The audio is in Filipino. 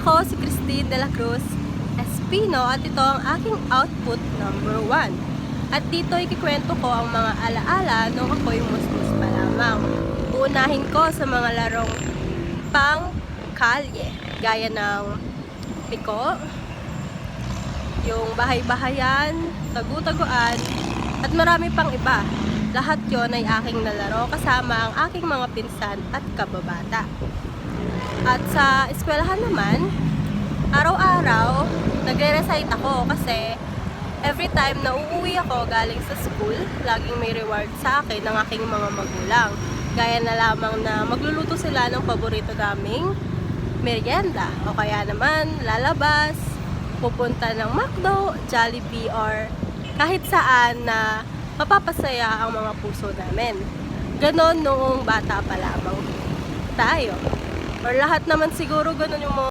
Ako si Christine de la Cruz Espino at ito ang aking output number 1. At dito ikikwento ko ang mga alaala nung ako'y musmus pa lamang. Uunahin ko sa mga larong pang kalye, gaya ng piko, yung bahay-bahayan, tagu-taguan, at marami pang iba. Lahat yon ay aking nalaro kasama ang aking mga pinsan at kababata. At sa eskwelahan naman, araw-araw, nagre-recite ako kasi every time na uuwi ako galing sa school, laging may reward sa akin ng aking mga magulang. Gaya na lamang na magluluto sila ng paborito naming merienda. O kaya naman, lalabas, pupunta ng McDo, Jollibee, or kahit saan na mapapasaya ang mga puso namin. Ganon noong bata pa lamang tayo. Or lahat naman siguro ganon yung mga